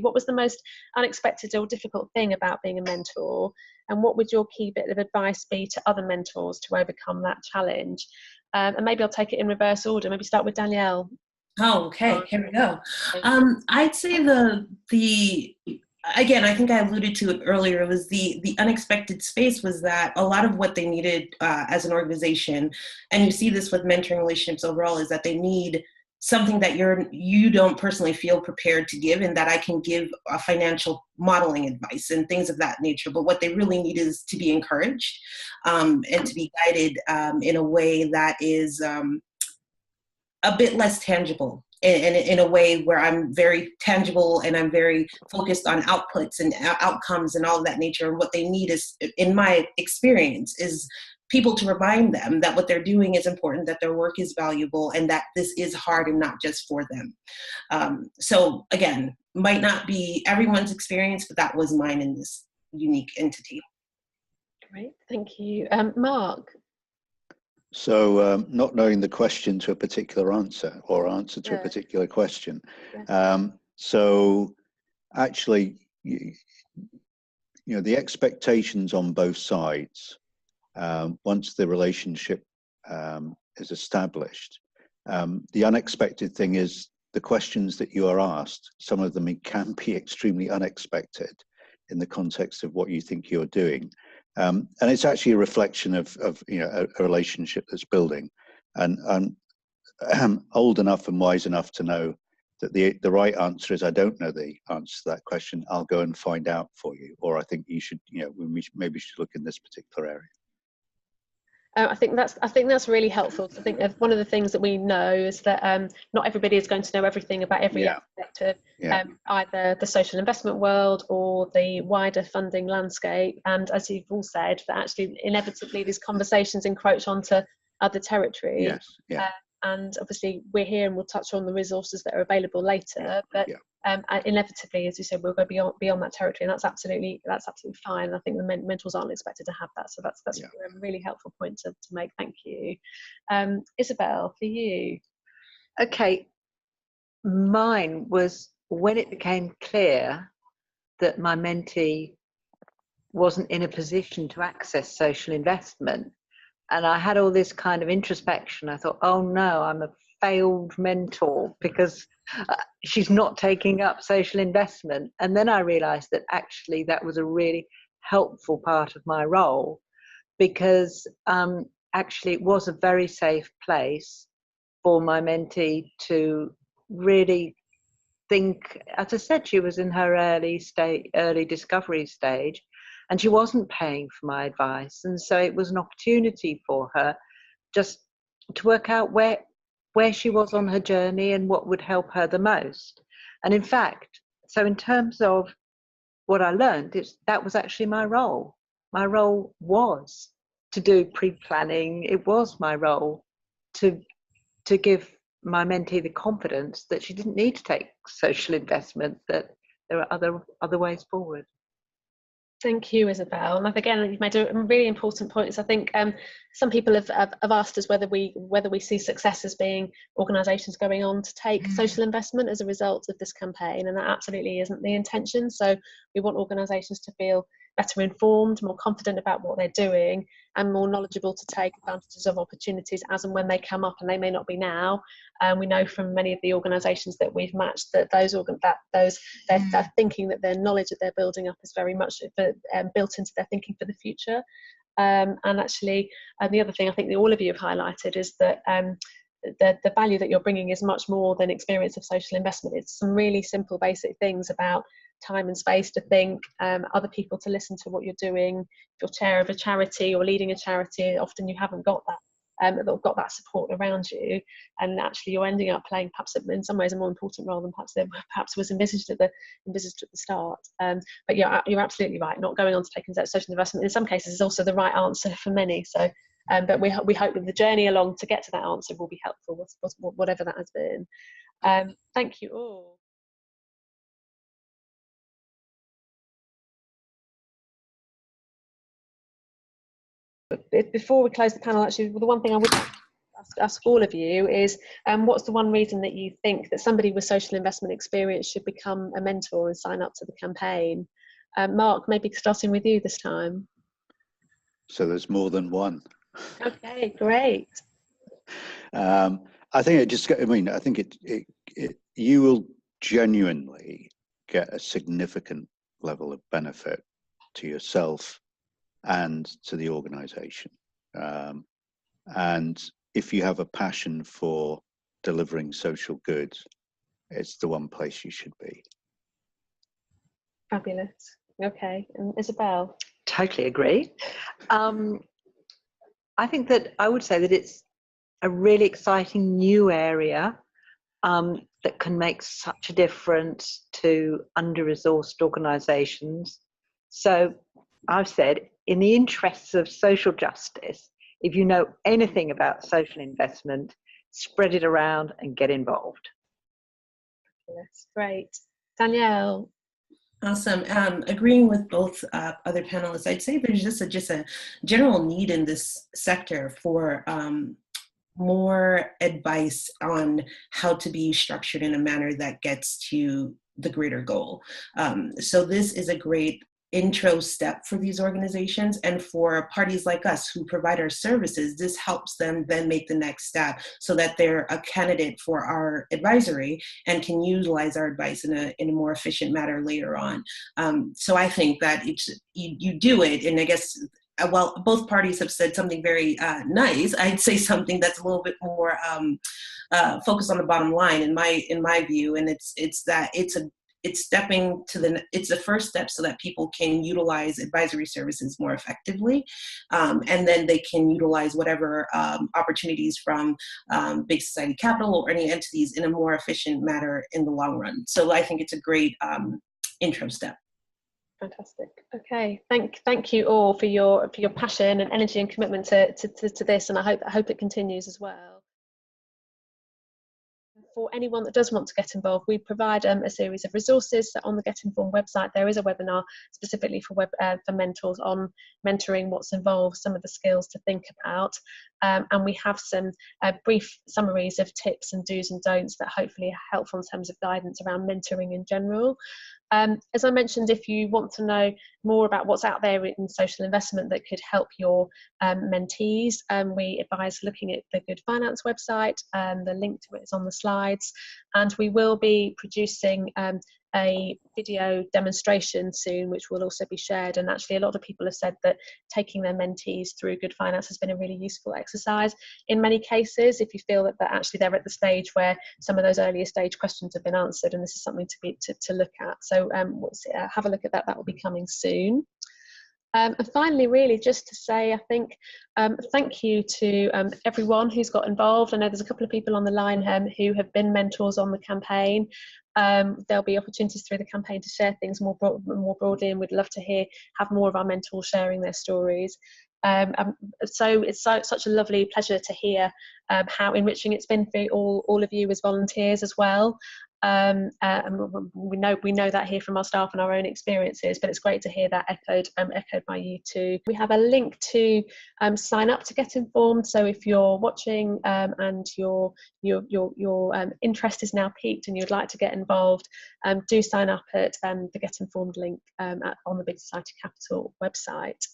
What was the most unexpected or difficult thing about being a mentor? And what would your key bit of advice be to other mentors to overcome that challenge? And maybe I'll take it in reverse order. Maybe start with Danielle. Oh, okay. Here we go. I'd say again, I think I alluded to it earlier. It was the unexpected space was that a lot of what they needed as an organization, and you see this with mentoring relationships overall, is that they need something that you don't personally feel prepared to give, and that I can give a financial modeling advice and things of that nature. But what they really need is to be encouraged and to be guided in a way that is a bit less tangible, and in a way where I'm very tangible and I'm very focused on outputs and outcomes and all of that nature. And what they need is, in my experience, is people to remind them that what they're doing is important, that their work is valuable, and that this is hard and not just for them. So again, might not be everyone's experience, but that was mine in this unique entity. Great, thank you. Mark? So not knowing the question to a particular answer, or answer to a particular question. So actually, you know, the expectations on both sides, once the relationship is established, the unexpected thing is the questions that you are asked. Some of them can be extremely unexpected in the context of what you think you're doing. And it's actually a reflection of you know, a relationship that's building. And I'm old enough and wise enough to know that the right answer is, I don't know the answer to that question. I'll go and find out for you. Or I think you should, you know, we maybe should look in this particular area. I think that's really helpful. I think one of the things that we know is that not everybody is going to know everything about every aspect of either the social investment world or the wider funding landscape. And as you've all said, that actually inevitably these conversations encroach onto other territory. And obviously we're here and we'll touch on the resources that are available later. But inevitably, as you said, we'll go beyond that territory, and that's absolutely fine. I think the mentors aren't expected to have that, so that's a really helpful point to make. Thank you. Isabel, for you. Okay, mine was when it became clear that my mentee wasn't in a position to access social investment, and I had all this kind of introspection. I thought, oh no, I'm a failed mentor because she's not taking up social investment. And then I realized that actually that was a really helpful part of my role, because actually it was a very safe place for my mentee to really think. As I said, she was in her early discovery stage, and she wasn't paying for my advice. And so it was an opportunity for her just to work out where she was on her journey and what would help her the most. And in fact, so in terms of what I learned, that was actually my role. My role was to do pre-planning. It was my role to give my mentee the confidence that she didn't need to take social investment, that there are other ways forward. Thank you, Isabel. And again, you've made a really important point. I think some people have asked us whether we see success as being organisations going on to take social investment as a result of this campaign, and that absolutely isn't the intention. So we want organisations to feel better informed, more confident about what they're doing, and more knowledgeable to take advantages of opportunities as and when they come up, and they may not be now. We know from many of the organisations that we've matched that they're thinking that their knowledge that they're building up is very much built into their thinking for the future. And actually, the other thing I think that all of you have highlighted is that the value that you're bringing is much more than experience of social investment. It's some really simple, basic things about time and space to think, other people to listen to what you're doing. If you're chair of a charity or leading a charity, often you haven't got that support around you, and actually you're ending up playing perhaps in some ways a more important role than perhaps was envisaged at the start. But yeah, you're absolutely right. Not going on to take social investment in some cases is also the right answer for many. So, but we hope that the journey along to get to that answer will be helpful, whatever that has been. Thank you all. Before we close the panel, actually, the one thing I would like to ask all of you is, what's the one reason that you think that somebody with social investment experience should become a mentor and sign up to the campaign? Mark, maybe starting with you this time. So there's more than one. Okay, great. I think I think you will genuinely get a significant level of benefit to yourself and to the organization. And if you have a passion for delivering social good, it's the one place you should be. Fabulous. Okay, and Isabel? Totally agree. I think that I would say that it's a really exciting new area that can make such a difference to under-resourced organisations. So I've said, in the interests of social justice, if you know anything about social investment, spread it around and get involved. That's great. Danielle? Awesome. Agreeing with both other panelists, I'd say there's just a general need in this sector for more advice on how to be structured in a manner that gets to the greater goal. So this is a great intro step for these organizations, and for parties like us who provide our services, this helps them then make the next step so that they're a candidate for our advisory and can utilize our advice in a more efficient manner later on. So I think that you do it, and I guess while both parties have said something very nice, I'd say something that's a little bit more focused on the bottom line in my view, and it's the first step so that people can utilize advisory services more effectively, and then they can utilize whatever opportunities from Big Society Capital or any entities in a more efficient manner in the long run. So I think it's a great intro step. Fantastic. Okay, thank you all for your passion and energy and commitment to this, and I hope it continues as well. For anyone that does want to get involved, we provide a series of resources. So on the Get Informed website, there is a webinar specifically for mentors on mentoring, what's involved, some of the skills to think about, and we have some brief summaries of tips and do's and don'ts that hopefully are helpful in terms of guidance around mentoring in general. As I mentioned, if you want to know more about what's out there in social investment that could help your mentees, we advise looking at the Good Finance website. The link to it is on the slides, and we will be producing a video demonstration soon, which will also be shared. And actually, a lot of people have said that taking their mentees through Good Finance has been a really useful exercise. In many cases, if you feel that actually they're at the stage where some of those earlier stage questions have been answered, and this is something to look at. So have a look at that. That will be coming soon. And finally, really just to say, I think, thank you to everyone who's got involved. I know there's a couple of people on the line who have been mentors on the campaign. There'll be opportunities through the campaign to share things more broadly, and we'd love to have more of our mentors sharing their stories. So it's such a lovely pleasure to hear how enriching it's been for all of you as volunteers as well. And we know that here from our staff and our own experiences, but it's great to hear that echoed by you too. We have a link to sign up to Get Informed. So if you're watching and your interest is now peaked and you'd like to get involved, do sign up at the Get Informed link on the Big Society Capital website.